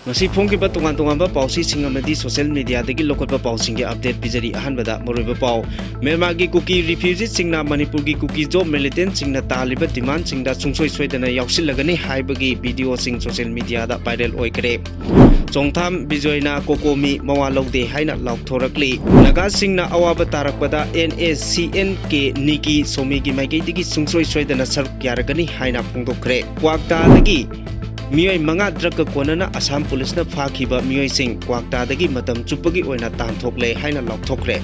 Masi phongki ba tungan ba pausi singamadi social media dagi lokal ba pausing ge update bijari ahan bada moroi ba pau Myanmar gi cookie refugee singna Manipur gi cookie job militant singna taliba demand singda sungsoi soidana yauksil lagani haibagi video sing social media da viral oikre Chongtham bijoina kokomi mawalode haina laukhorakli naga singna awaba tarakpada NACN ke niki somi gi maigi digi sungsoi soidana saruk yaragani haina phongdokre kwakta dagi Miyoi manga drug konana Assam police na phakiba miyoi sing kwakta dagi matam chupagi oina tanthokle haina lokthokre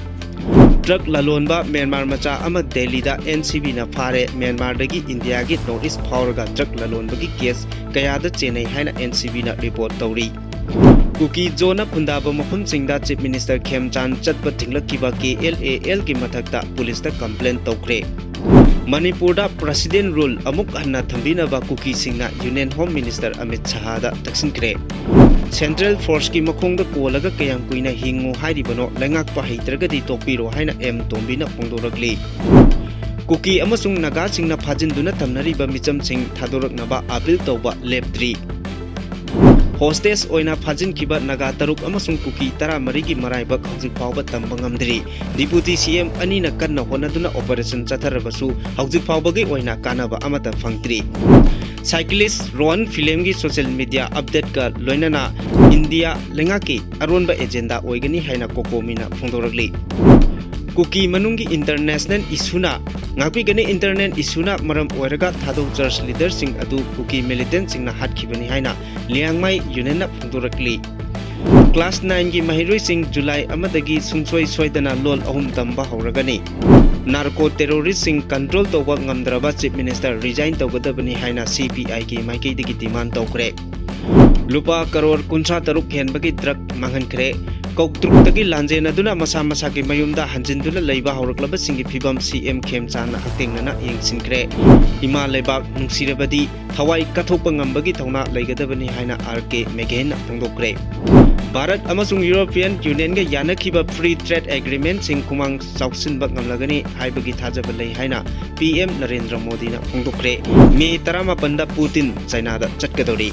Drug lalonba Myanmar macha ama Delhi da NCB na phare Myanmar dagi India gi notice phawraga drug lalonba gi case kaya da Chennai haina NCB na report tawri Cookie zona phundaba mafum singda Chief Minister Khemchan chatba thinglakiba KLAL gi mathakta police da complaint tawkre Manipur da President rule amuk hanna thambina ba cookie singna Union Home Minister Amit Shah da taksinkre Central Force ki makhong da kolaga kayang kuina hingu hairi bano langak pa haitraga di topiro haina M tombina phongdoragli Cookie amasung naga singna phajinduna thamnari ba micham sing thadorak naba appeal tawba leptri Hostess oina phajin kiba naga taruk amasung cookie tara marigi marai ba khawjik phawba tamba ngamdri Deputy CM ani na kanna honaduna operation chatharabasu hawjik phawbagi oina kanaba amata phangtri Cyclist Ron film gi social media update ka loinana India lengaki aronba agenda oigani haina kokomina phongdoragli Cookie manungi international isuna ngapi gani internet isuna maram oiraga thado church leader sing adu cookie militant sing na hatkibani haina liangmai unena phungdurakli Class 9 gi mahiroi sing July amadagi sungsoi soidana lol ahum tamba hauragani Narco terrorist sing control tawba ngamdraba Chief Minister resign tawgadabani haina CPI gi maikei digi demand tawkre Lupa karor kunsa taruk henbagi drug manghankre Koktruk tagi lanjen aduna masa ki mayumda hanjinduna leiba hauраklaba singi phibam CM Khemchan haktengnana yengsinkre ima leiba nungsirabadi thawai kathokpa ngambagi thawna leigadabani haina RK Megain phongdokre Bharat amasung European Union ga yanakhiba free trade agreement sing kumang sauksinba ngamlagani haibagi thajaba lei haina PM Narendra Modi na phongdokre May 18 da Putin China da chatgadori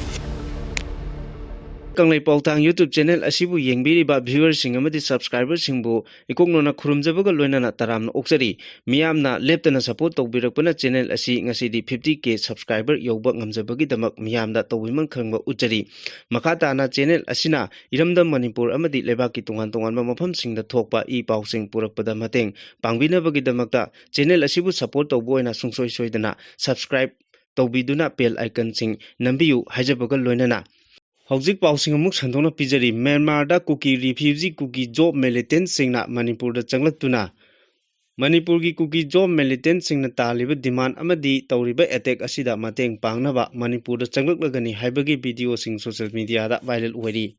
Kanglai Pautang YouTube channel asibu yengbiriba viewers sing amadi subscribers singbu ikongno khurumjabaga loinana taramna oksari miyamna leptana support tawbirakpana channel asi ngasidi 50k subscriber yoba ngamjabagi damak miyamda tawimang khangba uchari makata na channel asina iramdam Manipur amadi lebaki tungan mafam singda thokpa paw sing purakpada mateng pangbinabagi damakta channel asibu support tawboina sungsoi soidana subscribe tawbiduna bell icon sing nambiyu hajabaga loinana Hawjik pausing amuk sandona pijari Myanmar da cookie refugee cookie job militant singna Manipur da changlaktuna Manipur gi cookie job militant singna taliba demand amadi tawriba attack asida mateng pangnaba Manipur da changlaklagani haibagi video sing social media da viral oiri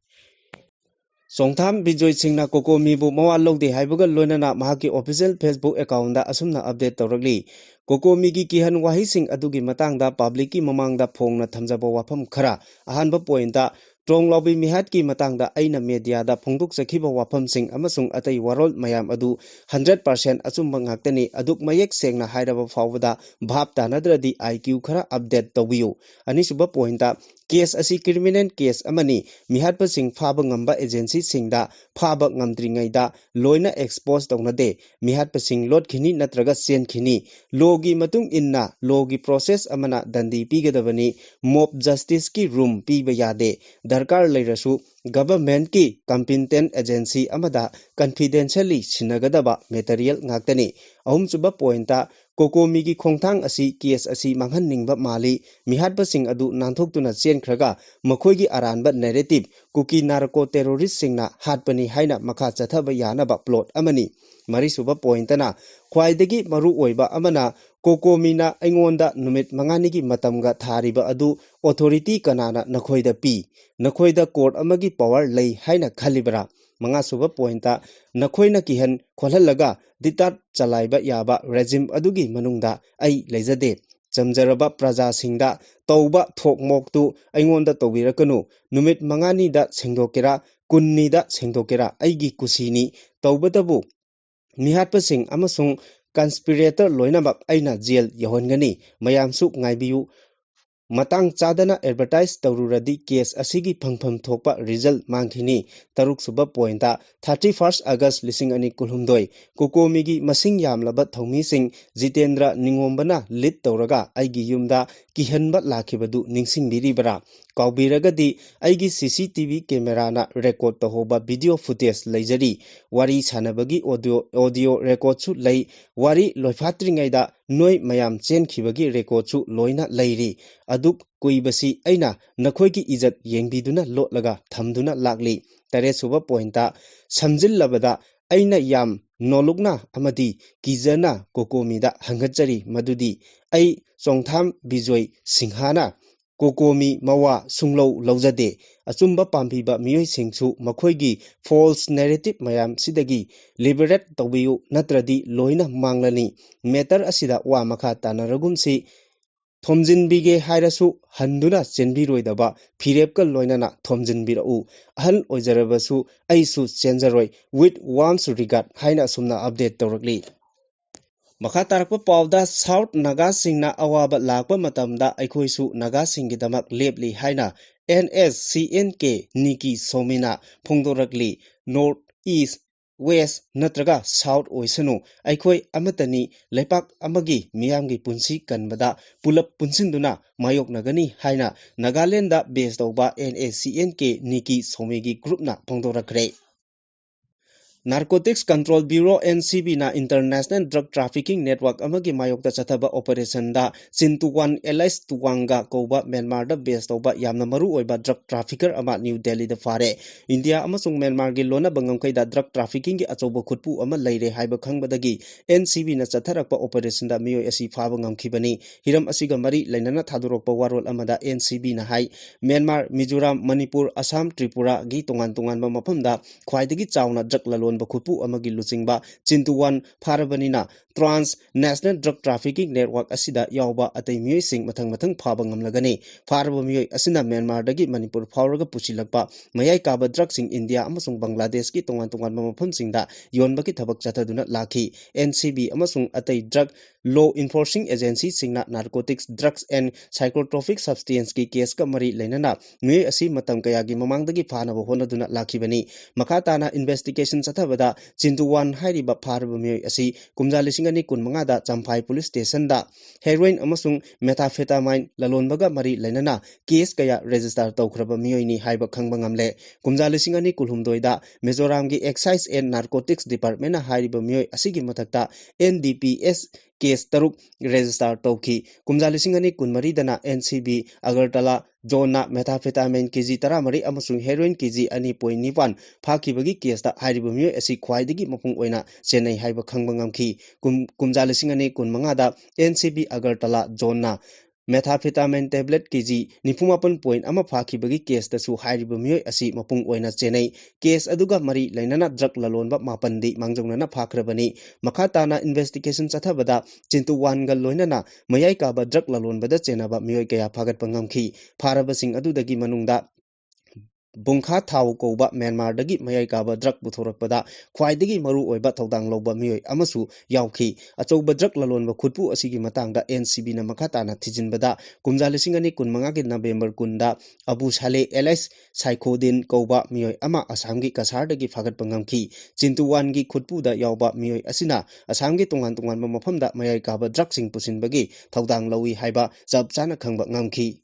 Songtham Bijoy singna kokomi bu mawalode haibaga loinana mahaki official Facebook account da asumna update tawragli kokomi gi kihan wahi sing adugi matangda public ki mamangda phongna thamjaba wafam khara ahanba point da Trong lobby mihat ki matangda aina media da phongduk sakhiba wafam sing amasung atai warol mayam adu 100% achumba ngaktani aduk mayek sengna hairaba fawada bhab tanadradi IQ khara update tawiyu anisuba point da case asi criminal case amani mihatpa sing phaba ngamba agency singda phaba ngamdringai da loina expose tawnade mihatpa sing lot khini natraga sen khini logi matung inna logi process amana dandi pigadabani mob justice ki room piba yade darkar leirasu government ki competent agency amada confidentially sinagadaba material ngaktani ahumsuba pointa kokomi gi khongthang asi case asi manghan ningba mali mihatba sing adu nanthokutuna chenkhraga makhoigi aranba narrative cookie narco terrorist singna hatpani haina makha chathaba yanaba plot amani marisuba pointana khwaidagi maru oiba amana kokomina aingonda numit mangani gi matamga thariba adu authority kanana nakhoida pi nakhoida court amagi power lei haina khalibra manga suba pointa nakhoina kihan kholhalaga ditat chalaiba yaba regime adugi manungda ai leijade chamjaraba praja singda tawba thokmoktu aingonda tawbirakanu numit mangani da sengdokera kunni da sengdokera aigi kusini tawbatabu mihatpa sing amasung conspirator loinamak aina jail yahongani mayamsu ngaibiyu matang chadana advertise tawruradi case asigi phangpham thokpa result mangkhini taruk suba pointa 31st August lising ani kulhumdoi kokomigi masing yamlaba thomi sing Jitendra Ningombana lead tawraga aigi yumda kihanba lakhibadu ningsing biribara kaubiragadi aigi CCTV camera na record tahoba video footage leijari wari sanabagi audio record su lei wari loifatringaida noi mayam chen khibagi record su loina leiri aduk kuibasi aina nakhoi ki izat yengbiduna lotlaga thamduna lakli tare suba pointa samjil labada aina yam nolukna amadi kizana kokomida hangachari madudi ai chongtham bijoi singhana kokomi mawa sunglo laujade achumba pambiba miyoi singchu makhoigi false narrative mayam sidagi liberate tawbiyu natradi loina manglani matter asida wa makha tanaragumsi thomjin bige hairasu handuna chenbiroidaba phirepka loinana thomjin birau ahal oijarabasu aisu chenjaroi with warmth regard haina sumna update tawrakli makha tarakpa pawda South Naga singna awaba lakpa matamda aikhoisu Naga singidamak lepli haina NSCNK Niki Somina phongdorakli North East West natraga South oisanu aikhoi amatani leipak amagi miyamgi punsi kanbada pulap punsinduna mayok nagani haina Nagaland da based over NSCNK Niki Somigi group na phongdorakre Narcotics Control Bureau NCB na International Drug Trafficking Network amagi mayokta chathaba operation da Chintuwan Elias Tuwanga koba Myanmar da based over yamna maru oiba drug trafficker ama New Delhi da fare India amasung Myanmar gi lona bangam kai da drug trafficking gi achoba khutpu ama leire haiba khangbadagi NCB na chatharakpa operation da miyoi asi phaba ngamkhibani hiram asiga mari lainana thadurokpa warol amada NCB na hai Myanmar Mizoram Manipur Assam Tripura gi tongan ba mafamda khwaidagi chawna drug lalon bakhupu amagi lucingba Chintuwan Pharabanina Transnational Drug Trafficking Network asida yawba atai miyoi sing mathang phaba ngamlagani Pharaba miyoi asina Myanmar dagi Manipur phawraga puchilakpa mayai kaba drug sing India amasung Bangladesh ki tongan ba mafam singda yonbaki thabak chathaduna lakhi NCB amasung atai drug law enforcing agency singna narcotics drugs and psychotropic substance ki case ka mari lainana miyoi asi matam kayagi mamangdagi phanaba honaduna lakhibani makhatana investigation bada Chintuwan hairiba pharaba miyoi asi kumja lisingani kunmanga da Champhai police station da heroin amasung methamphetamine lalonbaga mari lainana case kaya register tawkhraba miyoi ni haiba khangba ngamle kumja lisingani kulhumdoi da Mizoram gi excise and narcotics department na hairiba miyoi asigi mathakta NDPS case taruk register tawki kumja lisingani kunmari dana NCB Agartala Zona methamphetamine kg taramari amasung heroin kg 2.9 phakibagi case da hairiba miyoi asi khwaidagi mapung oina Chennai haiba khangba ngamki kumja lisingani kunmanga da NCB Agartala Zona methamphetamine tablet kg 9.1 phakibagi case da su hairiba miyoi asi mapung oina Chennai case aduga mari lainana drug lalonba mapandi mangjongna phakrabani makhatana investigation chathabada Chintuwan gal loinana mayai kaba drug lalonbada chenaba miyoi kaya phagat pangamki pharaba sing adudagi manungda Bungkha Thau koba Myanmar dagi mayai kaba drug buthorakpada khwaidagi maru oiba thodang loba miyoi amasu yawki achouba drug lalonba khutpu asigi matangda NCB na makhatana thijinbada kumja lisingani kunmanga gi November kunda Abu Saleh Elias Saikhodin koba miyoi ama Assamgi Kasar dagi phagat pangamki Chintuwan gi khutpu da yawba miyoi asina Assamgi tongan mafamda mayai kaba drug sing pusinbagi thodang lowi haiba chap chana khangba ngamki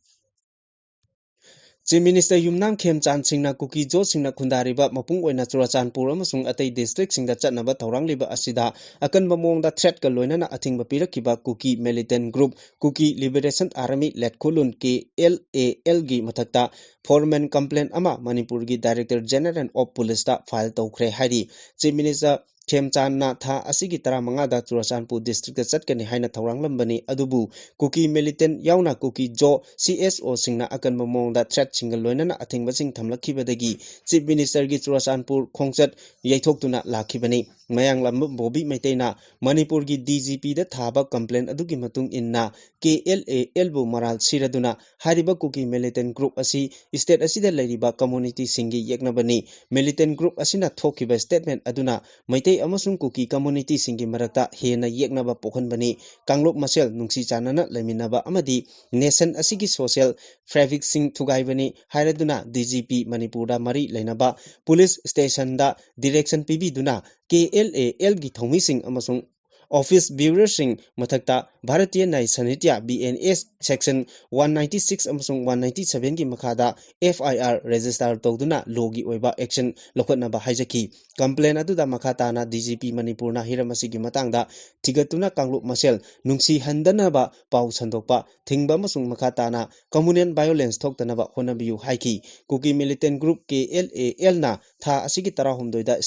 Chief Minister Yumnam Khemchan singna Kuki Jo singna khundariba mapung oina Churachandpur amasung atai district singda chatnaba thaurangliba asida akanba mongda threat ka loinana athingba pirakiba Kuki militant group Kuki Liberation Army led khulun KLAL gi mathakta foreman complaint ama Manipur gi Director General of Police da file tawkhre hari Chief Minister Khemchan na tha asigi taramanga da Churachandpur district da chatkani haina thauranglambani adubu Kuki militant yauna Kuki Jo CSO singna akanba mongda threat single loinana athingba sing thamlakhibadagi Chief Minister gi Churachandpur khongchat yaithoktuna lakhibani mayanglam Bobby Maitena Manipur gi DGP da thaba complaint adugi matung inna KLAL bu maral siraduna hariba Kuki militant group asi state asida lairiba community singi yeknabani militant group asina thokiba statement aduna Maite Maitai amasung Kuki community singi marakta hena yeknaba pokhanbani Kanglok Masel nungsi chanana leminaba amadi nation asigi social fabric sing thugaibani hairaduna DGP Manipurda mari leinaba police station da direction PB duna KLAL gi thomi sing amasung Office Bureau Sing Mathakta Bharatiya Nai Sanitya BNS Section 196 amasung 197 gi makhada FIR register tawduna logi oiba action lokhatnaba haijaki complaint aduda makhatana DGP Manipurna hiramasi gi matangda thigatuna Kanglok Masel nungsi handanaba pau sandokpa thingba amasung makhatana communal violence thoktanaba honabiyu haiki Kuki militant group KLAL na tha asigi tarahumdoida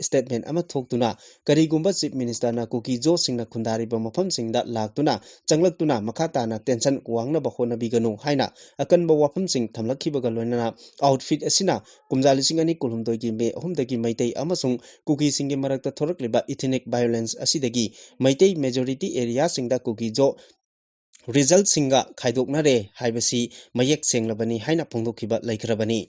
statement ama thoktuna karigumba chief minister na Kuki jo singna khundari ba mafam singda laktuna changlaktuna makhatana tension kuangna ba hona biganu haina akan ba wafam sing thamlakhi ba galona outfit asina kumjali singani kulhumdoi gi me ahumdagi maitai amasung Kuki singi marakta thorakliba ethnic violence asidagi maitai majority area singda Kuki jo result singa khaidoknare haibasi mayek senglabani haina phongdokhiba laikhrabani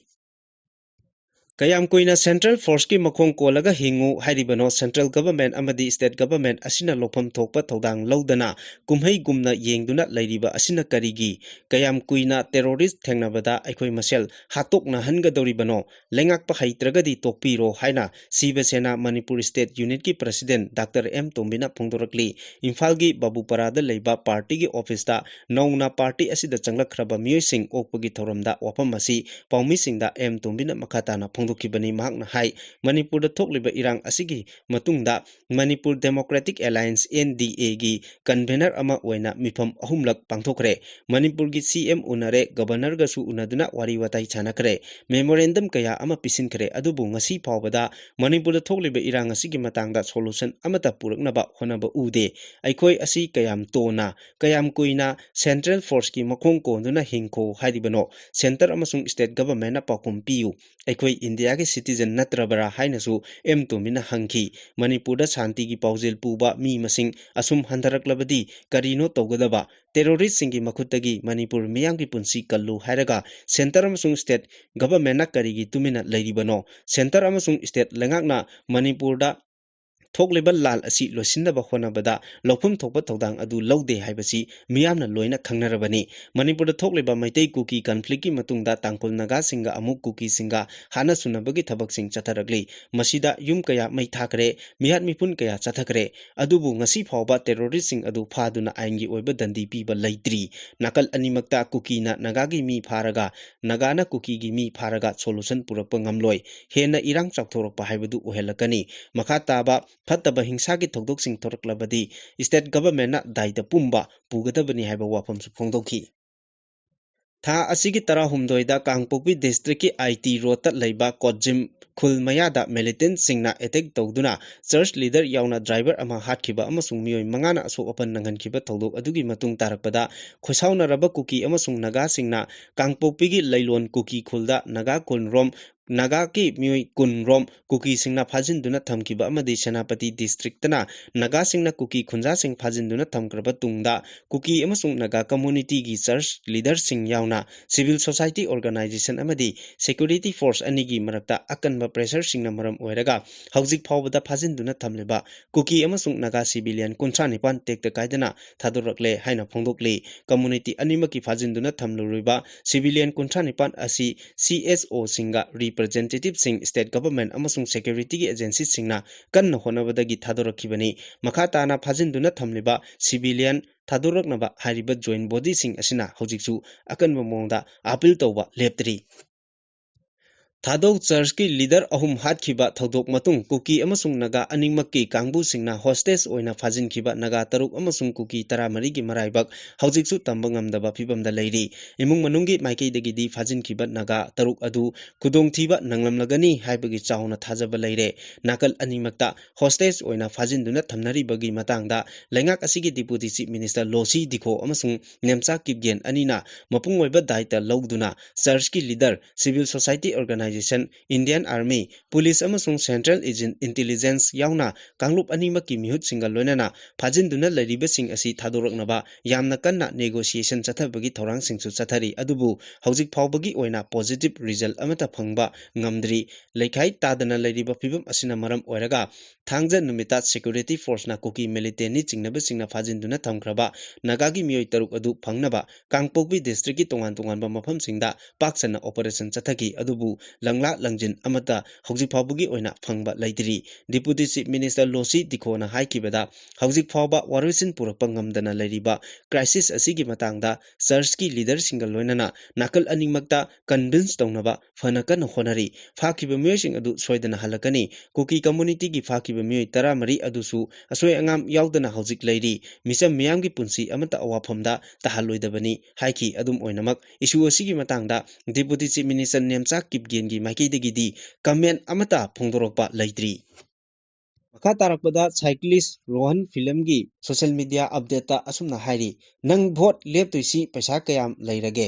Kayam Kuina Central Force ki Makong Kolaga Hingu Haribano Central Government Amadi State Government Asina Lopam Tokpa Todang Laudana Kumhei Gumna Yengduna Ladiba Asina Karigi Kayam Kuina Terrorist Tengnabada Aikoi Masel Hatokna Hanga Doribano Lengak Pahaitragadi Tokpiro Haina Sibasena Manipur State Unit ki President Dr. M. Tombina Pongdorakli Infalgi Babu Parada Leiba Party ki Office da Nauna Party Asida Changlakhraba Myoy Sing Okpagi Thoramda Wapamasi Paumi Singda M. Tombina Makatana Kibani Mahakna Hai Manipur da Thokliba Irang Asigi Matungda Manipur Democratic Alliance NDA gi convener ama oina mifam ahumlak pangthokre Manipur gi CM unare governor ga su unaduna wari watai chanakre memorandum kaya ama pisinkhre adubu ngasi phawbada Manipur da Thokliba Irang asigi matangda solution amata puraknaba honaba ude aikoi asi kayam tona kayam kuina Central Force ki makhong konduna hingkho haidibano center amasung state government na pakum piu aikoi India ke citizen natrabara hainasu M Tomina hangki Manipur da Shanti ki paujel puba mi masing asum handaraklabadi karino tawgadaba terrorist singi makhutagi Manipur miyang ki punsi kallu hairaga center amasung state government na karigi tumina lairibano center amasung state lengakna Manipur da Thokleba lal asi losinaba honabada lophum thokpa thodang adu laude haibasi miyamna loina khangnarabani Manipur da Thokleba Maitai Kuki conflict ki matungda Tangkol Naga singa amuk Kuki singa hana sunabagi thabak sing chatharagli masida yum kaya mai thakre mihat mipun kaya chathakre adubu ngasi phawba terrorist sing adu phaduna aingi oiba dandi piba laitri nakal animakta Kuki na Naga gi mi pharaga Naga na Kuki gi mi pharaga solution purakpa ngamloi hena irang chakthorokpa haibadu ohelakani makhataba Fataba hingsa ki thokdok sing thoraklabadi state government na daida pumba pugadabani haiba wafam su phongdokhi Tha asigi tara humdoida Kangpokpi district ki IT road ta leiba Kojim Khulmayada militant singna attack tawduna church leader yauna driver ama hatkhiba amasung miyoi mangana aso open nanghankhiba thodok adugi matung tarakpada khosauna raba Kuki amasung Naga singna Kangpokpi gi leilon Kuki khulda Naga Kunrom Naga ki miyoi kunrom Kuki singna phajinduna thamkiba amadi Senapati district tana Naga singna Kuki khunja sing phajinduna thamkraba tungda Kuki amasung Naga community gi church leader sing yauna civil society organization amadi security force anigi marakta akanba pressure singna maram oiraga hawjik phawbada phajinduna thamleba Kuki amasung Naga civilian kunchanipan tekta kaidana thadorakle haina phongdokli community animaki phajinduna thamluriba civilian kunchanipan asi CSO singa representative sing state government amasung security agency singna kanna honabadagi thadorakhibani makhatana phajinduna thamliba civilian thadoraknaba hariba joint body sing asina hojiksu akanba mongda appeal tawba leptri Thadok Church ki leader ahum hatkhiba thodok matung Kuki amasung Naga animakki kangbu singna hostage oina phajinkhiba Naga taruk amasung Kuki taramari gi maraibak hawjiksu tamba ngamdaba phibamda leiri imung manunggi maikei dagidi phajinkhiba Naga taruk adu kudongthiba nanglamlagani haibagi chauna thajaba leire nakal animakta hostage oina phajinduna thamnaribagi matangda lengak asigi deputy chief minister Losi Dikho amasung Nemcha Kipgen anina mapung oiba daita lawduna church ki leader civil society organization Organization, Indian Army, Police amasung Central Intelligence yauna Kanglup animaki mihut singal loinana phajinduna lariba sing asi thadoraknaba yamna kanna negotiation chathabagi thorang singsu chathari adubu hojik phawbagi oina positive result amata phangba ngamdri leikhai tadana lariba phibam asina maram oiraga thangja numita security force na kuki military ni chingnaba singna phajinduna thamkraba nagagi miyoi taruk adu phangnaba Kangpokpi district ki tongan ba mafam singda paksana operation chathaki adubu langla langjin amata hojik phawbagi oina phangba laitri Deputy Chief Minister Losi Dikhona haikibada hojik phawba waroisin purakpa ngamdana lariba crisis asigi matangda church ki leader single loinana nakal animakta convince tawnaba phanakan honari phakiba miyoi sing adu soidana halakani kuki community ki phakiba miyoi taramari adusu asoi angam yaudana hojik lairi misam miyam ki punsi amata awaphamda tahaloidabani haiki adum oinamak issue asigi matangda Deputy Chief Minister Nemchak Kipgen gi maikidegidi comment amata phongdorokpa laitri Makha tarakpada cyclist Rohan film gi social media update ta asumna hairi nang vote leptoisi paisa kayam leirage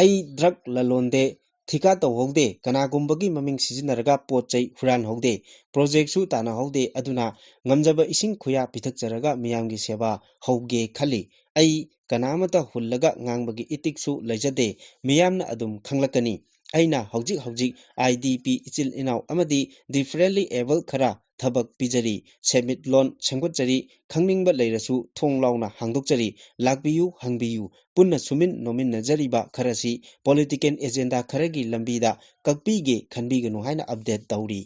ai drug lalonde thika to hogde kana gumbagi maming sizinaraga pochai huran hogde project su tana hogde aduna ngamjaba ising khuya pithak jaraga miyamgi seba hoge khali ai kanamata hullaga ngangbagi itik su leijade miyamna adum khanglakani aina hojik IDP ichil inaw amadi differently able khara thabak pijari semit loan sengotjari khangningba leirasu thonglauna hangdokjari lakbiyu hangbiyu punna sumin nomin najariba kharasi political agenda kharagi lambida kakpige khanbiganu haina update tawri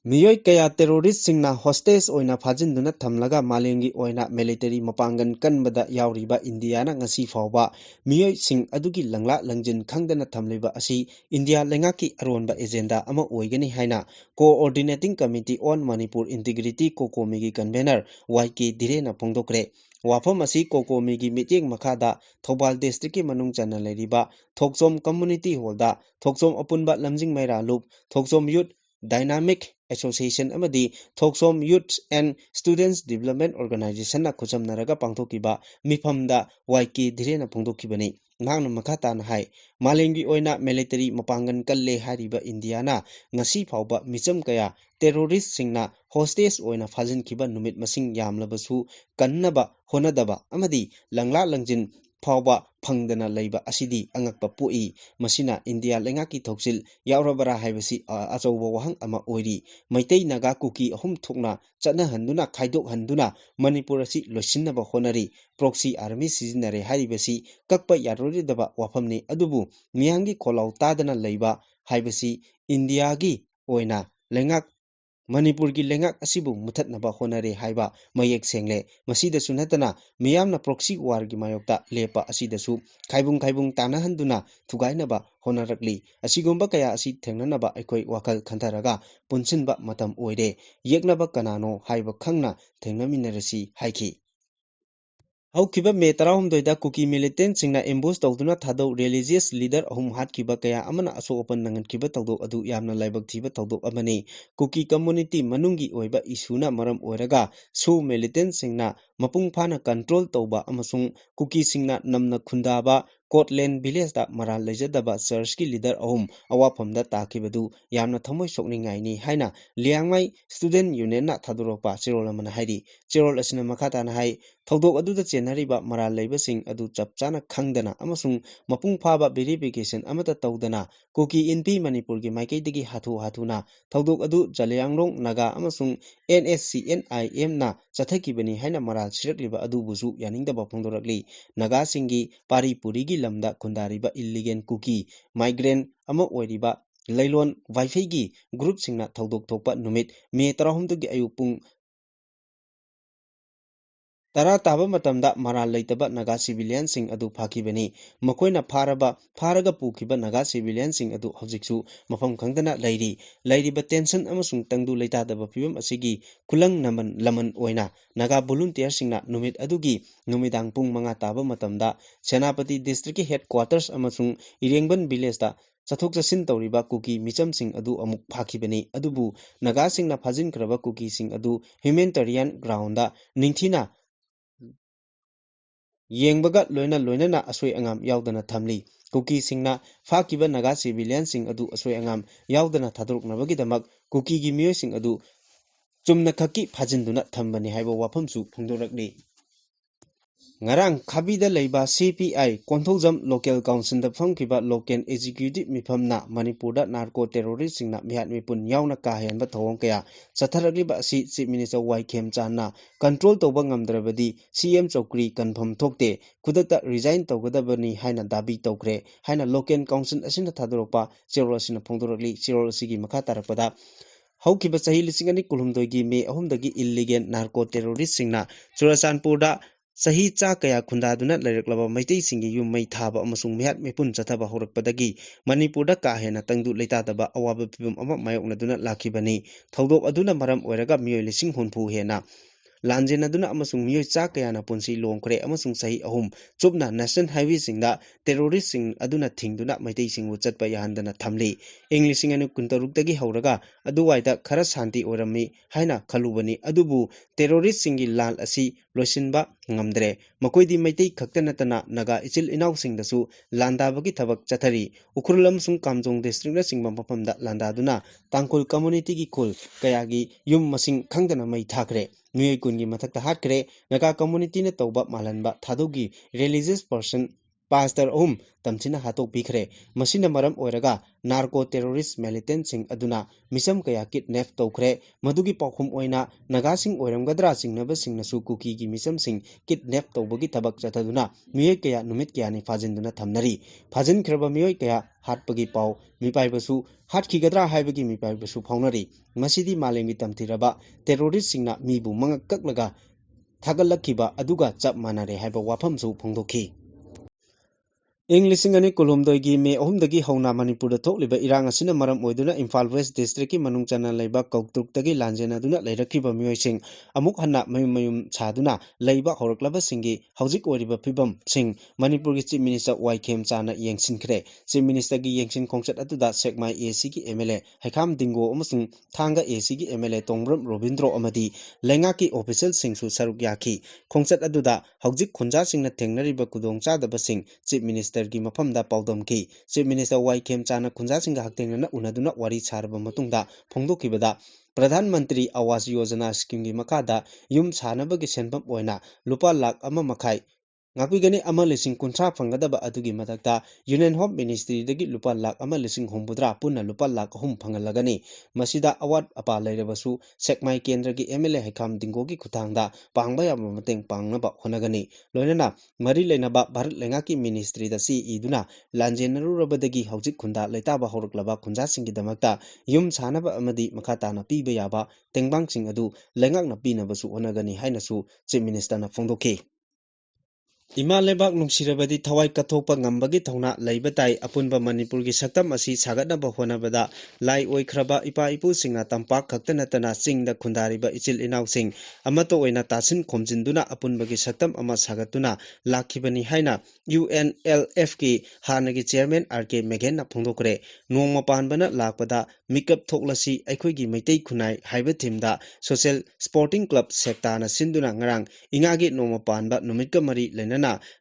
Miyoi kaya terrorist singna hostage oina phajinduna thamlaga malengi oina military mapangan kanbada yauriba Indiana ngasi fawba miyoi sing adugi langla langjin khangdana thamliba asi India lengaki aronba agenda ama oigani haina coordinating committee on Manipur integrity kokomigi convener YK Direna phongdokre wafam asi kokomigi meeting makhada Thobal district ki manung chana leriba Thoksom community holda Thoksom apunba lamjing maira loop Thoksom youth Dynamic Association amadi Thoksom Youth and Students Development Organization na khucham naraga pangthokiba mifamda YK Direna phongdokibani nangna makhata na hai malengi oina military mapangan kalle hariba Indiana ngasi phawba micham kaya terrorist singna hostage oina phajin khiba numit masing yamlabasu kannaba honadaba amadi langla langjin phawba phangdana leiba asidi angakpa pui masina India lengaki thoksil yaurabara haibasi achouba wahang ama oiri maitai naga kuki ahum thokna chana handuna khaidok handuna Manipur asi loisinaba honari proxy army sizinare haribasi kakpa yaroridaba wafamni adubu miyangi kholau tadana leiba haibasi India gi oina lengak Manipur ki lengak asibu muthatnaba honare haiba mayek sengle masida sunatana miyamna proxy war gi mayokta lepa asidasu khaibung tana handuna thugainaba honarakli asigomba kaya asi thengnanaba aikoi wakal khantaraga punsinba matam oire yeknaba kanano haiba khangna thengnaminarasi haiki Haukiba me tarahumdoida kuki militant singna ambush tawduna thadau religious leader ahum hatkiba kaya amana aso open nangankiba tawdo adu yamna laibak thiba tawdo amani kuki community manungi oiba isuna maram oiraga su militant singna mapung phana control tawba amasung kuki singna namna khundaba Scotland village da maral lejadaba church ki leader ahum awaphamda takibadu yamna thamoi sokningai ni haina liangmai student union na thadoropa chirol amana hairi chirol asina makhata na hai thawdok aduda chenariba maral leibasing adu chapchana khangdana amasung mapung phaba verification amata tawdana kuki inpi Manipur gi maikaidagi hathuna thawdok adu Jalyanglong naga amasung NSCNIM na chathakibani haina maral sirakliba adubusu yaningdaba phongdorakli naga singi paripuri gi lamda khundariba illegal kuki migrant ama oiriba leilon wifi gi group singna thawdok thokpa numit me 13 gi ayupung Tara taba matamda maral leitaba naga civilian sing adu phakibani makoina pharaga pukiba naga civilian sing adu hojiksu mafam khangdana lairiba tension amasung tangdu leitadaba phibam asigi kulang naman laman oina naga volunteer singna numit adugi numidang pung manga taba matamda Senapati district ki headquarters amasung Irengban village da chathok chasin tawriba kuki micham sing adu amuk phakibani adubu naga singna phajin kraba kuki sing adu humanitarian ground da ningthina Yengbaga loina na asoi angam yaudana thamli Kuki singna fakiba naga civilian sing adu asoi angam yaudana thadruk nabagi damak kuki gi miyoi sing adu chumna khaki phajinduna thambani haiba wafamsu phungdorakni ngarang khabida leiba CPI Konthojam Local Council da famkiba local executive mifamna Manipurda narco terrorist singna mihat mipun yauna kahenba thawong kaya satharakliba asi Chief Minister Waikem Chana control tawba ngamdrabadi CM Chokri confirm thokte khudakta resign tawgadabani haina dabi tawkre haina local council asina thadoropa Chirol asina phongdorakli Chirol asigi makha tarakpada haukiba sahi lisingani kulumdoigi me ahumdagi illegal narco terrorist singna Churachandpurda Sahi cha kaya khundaduna laireklaba maitai singi yum mai thaba amasung mihat mipun chathaba horakpadagi Manipurda ka hena tangdu leitadaba awaba pibum ama mayoknaduna lakhibani thodok aduna maram oiraga miyoi lising hunphu hena Lanjen aduna amasung miyoi cha kaya na punsi longkre amasung sahi ahum chupna national highway singda terrorist sing aduna thingduna maitai singwu chatpa yahandana thamli Englishing anu kuntaruktagi hauraga aduwaida khara shanti orammi haina khalubani adubu terrorist singi lal asi loisinba ngamdre makoidi maitai khaktanatana naga ichil inaw singdasu landabagi thabak chathari ukhurlam sung kamjong district na singba mapamda landaduna tangkul community gi khul kayagi yum masing khangdana mai thakre miyoi kungi mathakta hatkre naga community na tawba malanba thadogi religious person pastor tamchina hatok bikre masina maram oiraga narco terrorist militant sing aduna misam kaya kidnap tawkre madugi pakhum oina naga sing oiramgadra singnaba singnasu kuki gi misam sing kidnap tawbagi thabak chathaduna miyoi kaya numit kaya ni fajinduna thamnari fajin khraba miyoi kaya hatpagi paw mipaibasu hatkigadra haibagi mipaibasu phaunari masidi malengi tamthiraba terrorist singna mibu mangakaklaga thagalakhiba aduga chap manare haiba wafamsu phongdokhi Englishing ani kulumdoigi me ahumdagi hauna Manipurda thokliba irang asina maram oiduna Imphal West District ki manung chana leiba Kauktruktagi lanjena duna leirakhiba miyoising amuk hanna mayum chaduna leiba horaklaba singi haujik oiriba phibam sing Manipur ki Chief Minister Waikem Chana yengsinkhre Chief Minister gi yengsin khongchat atuda Sekmai AC ki MLA Haikam Dingo amasung Thanga AC ki MLA Tongbram Robindro amadi lenga ki official singsu saruk yakhi khongchat aduda haujik khunja singna thengnariba kudongchadaba sing Chief Minister gi mafamda paudam ki Chief Minister Waikem Chana khunja singa haktengrana unaduna wari charaba matungda phongdokibada Pradhan Mantri Awas Yojana scheme gi makada yum chanabagi senpam oina lupa lakh ama makhai ngapigani ama lising kuntra phangadaba adugi matakta Union Home Ministry dagi lupa lakh ama lising humbudra punna lupa lakh hum phangalagani masida award apa lairebasu Sekmai Kendra gi MLA Haikam Dingo gi kuthangda pangba yama mateng pangnaba honagani loinana mari leinaba Bharat lenga ki ministry da CE duna lanjenarurabadagi haujik khunda leitaba horaklaba khunja singi damakta yum chanaba amadi makhata na piba yaba tengbang sing adu lengakna pinabasu honagani hainasu Chief Minister na phongdokhi Ima lebak nungsirabadi thawai kathokpa ngambagi thawna leibatai apunba Manipur gi saktam asi sagatnaba honabada lai oikhraba ipa ipu singna tampak khaktanatana singda khundariba ichil inaw sing amato oina tasin khomjinduna apunba gi saktam ama sagatuna lakhibani haina UNLF ki hanagi chairman RK Meghen na phongdokre nongma panbana lakpada mikap thoklasi aikhoi gi maitai khunai haiba thimda social sporting club sekta na sinduna ngarang ingagi nongma panba numitka mari lena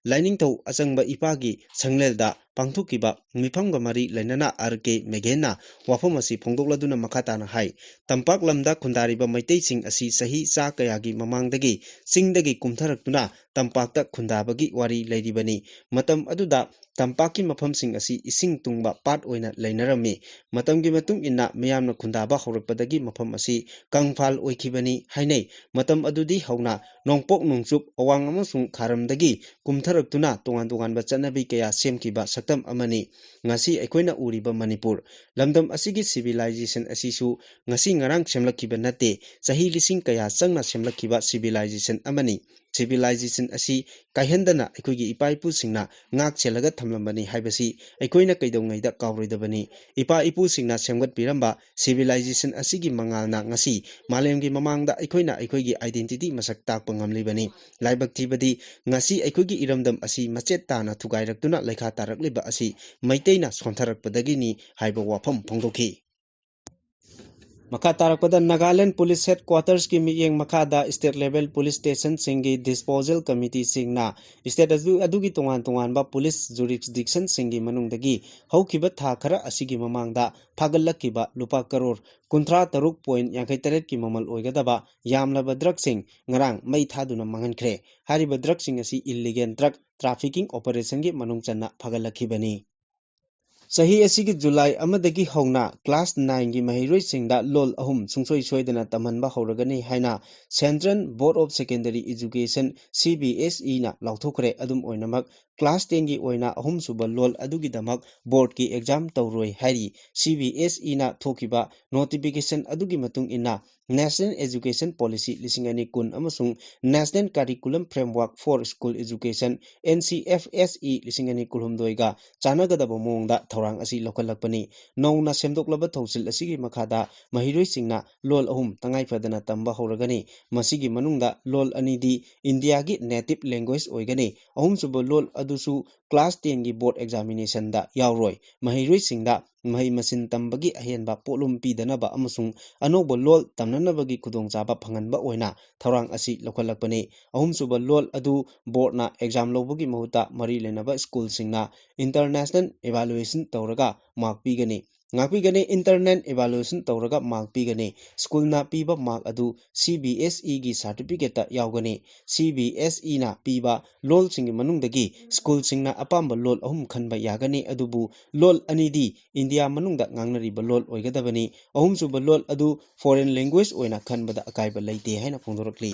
Lining Tau Asangba Ipagi Sanglelda Pangthukiba Mifamga Mari Lenana RK Megena Wafamasi Pongdokladuna Makatana Hai Tampak Lamda Kundariba Maitei Sing Asi Sahi Sa Kayagi Mamangdagi Singdagi Kumtharakuna Tampakta Kundabagi Wari Ladibani Matam Aduda Tampaki Mafam Sing Asi Ising Tungba Pat Oina Lainarami Matamgi Matung Inna Mayamna Kundaba Horakpadagi Mafam Asi Kangfal Oikibani Hainei Matam Adudi Hauna Nongpok Nongchup Awang Amasung Kharamdagi Kumtharaktuna Tongan Tonganba Chanabi Kaya Semkiba Saktam Amani Ngasi Aikoina Uriba Manipur Lamdam Asigi Civilization Asisu Ngasi Ngarang Semlakiba Nate Sahi Lising Kaya Changna Semlakiba Civilization Amani Civilization Asi Kaihendana Aikoigi Ipaipu Singna Ngak Chelaga Thamlambani Haibasi Aikoina Kaidongaida Kawroidabani Ipa Ipu Singna Semgat Piramba Civilization Asigi Mangalna Ngasi Malemgi Mamangda Aikoina Aikoigi Identity Masak Takpa Ngamlibani Laibak Tibadi Ngasi Aikoigi Iramdam Asi Machet Tana Thugairaktuna Lekha Tarakliba Asi Maiteina Sontharakpadagini Haiba Wafam Phongdokhi Maka tarakpada Nagaland Police Headquarters ki miyeng makada state level police station singi disposal committee singna state adugi tungan ba police jurisdiction singi manungdagi haukiba tha khara asigi mamangda phagalakiba lupa karor kunthra taruk point yankai taret ki mamal oigadaba yamlaba drug sing ngarang mai thaduna mangankhre hariba drug sing asi illegal drug trafficking operation gi manungchanna phagalakibani Sahi asigi July amadagi hongna class 9 gi mahiroi singda lol ahum sungsoi soidana tamanba horagani haina Central Board of Secondary Education CBSE na lauthokre adum oinamak class 10 gi oina ahum suba lol adugi damak board ki exam tawroi hari CBSE na thokiba notification adugi matung ina National Education Policy lisingani kun amasung National Curriculum Framework for School Education NCFSE lisingani kulhumdoiga chanagadaba mongda thorang asi lokalakpani nowna semdoklaba thausil asigi makhada mahiroi singna lol ahum tangai fadana tamba horagani masigi manungda lol anidi India gi native language oigani ahum suba lol adusu class 10 gi board examination da yawroi mahiroi singda mahi masin tambagi ahenba polum pidanaba amasung anoba lol tamnanabagi khudongchaba phanganba oina thorang asi lokalakpani ahum suba lol adu board na exam lobagi mahuta mari lenaba school singna international evaluation tawraga mark pigani ngapigani internal evaluation tawraga mark pigani school na piba mark adu CBSE gi certificate ta yawgani CBSE na piba lol singi manungdagi school singna apamba lol ahum khanba yagani adubu lol anidi India manungda ngangnariba lol oigadabani ahum suba lol adu foreign language oina khanbada akaiba leite haina phongdorakli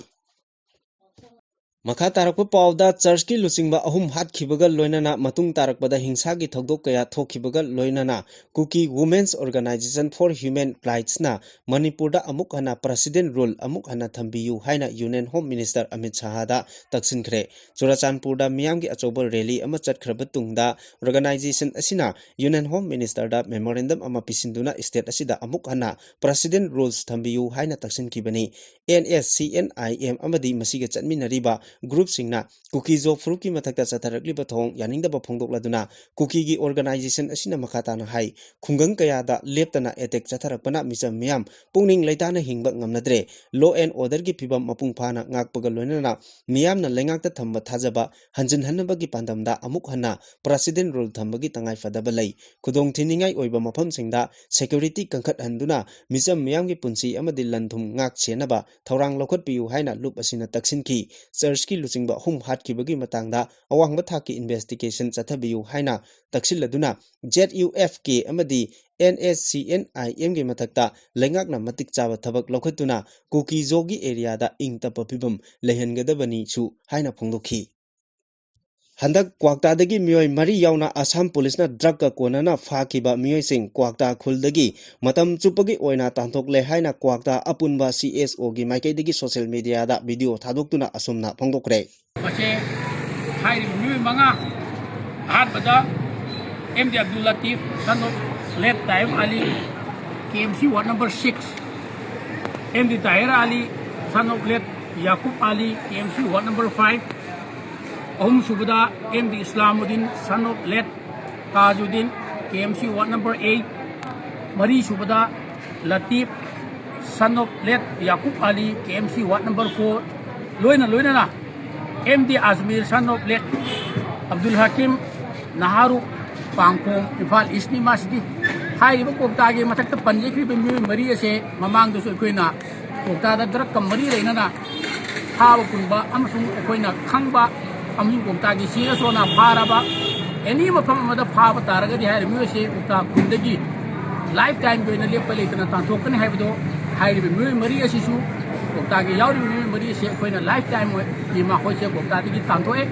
Makha tarakpa pawda church ki lusingba ahum hat khibaga loinana matung tarakpada hingsa gi thogdok kaya thokhibaga loinana Kuki Women's Organization for Human Rights na Manipurda amuk hana president rule amuk hana thambiyu haina Union Home Minister Amit Shah da taksinkhre Churachandpurda miyam gi achoba rally ama chatkhraба tungda organization asina Union Home Minister da memorandum ama pisinduna state asida amuk hana president rules thambiyu haina taksinkhibani NSCNIM amadi masiga chatminariba group singna Kuki Job Fruki mathakta chatharakli bathong yaningdaba phongdokladuna Kuki gi organization asina makhatana hai khungang kaya da leptana attack chatharakpana misam miyam pungning leitana hingba ngamnadre law and order gi phibam mapung phana ngakpaga loinana miyamna lengakta thamba thajaba hanjin hanabagi pandamda amuk hana president rule thambagi tangai fadaba lei khudong thiningai oiba mafam singda security kangkhat handuna misam miyam gi punsi amadi lanthum ngak chenaba thorang lokhat piu haina lup asina taksinki church ki lusingba hum hatkibagi matangda awangba thaki investigation chathabiu haina taksilladuna ZUFK amadi NSCNIM gi mathakta lengakna matik chaba thabak lokhatuna Kuki Jogi area da ingtapa pibam lehengadabani chu haina phongdokhi Handak Kwakta dagi miyoi mari yauna Assam Police na drug ka konana phakiba miyoi sing Kwakta khuldagi matam chupagi oina tanthokle haina Kwakta apunba CSO gi maikai dagi social media da video thadoktuna asumna phongdokre Mase hairi miyoi manga ahadbada MD Abdul Latif son of late Taib Ali KMC ward number 6 MD Tahir Ali son of late Yaqub Ali KMC ward number 5 Ahum Subada MD Islamuddin son of late Tajuddin KMC ward number 8 Mari Subada Latif son of late Yaqub Ali KMC ward number 4 Loina na MD Azmir son of late Abdul Hakim Naharu Pangkong Ifal Isni Masdi Hai ba kokta ge mathakta panjekri be mari ase mamang do koina kokta da drak kam mari reina na hawa kunba amsung koina khangba amsung kokta ge sira sona pharaba any mafam amada phaba taraga di hai mi ase kokta kundagi lifetime be na lepale kana tan thokani hai do hai be mari ase su kokta ge yauri mari ase koina lifetime ma khoi se kokta gi tan thoe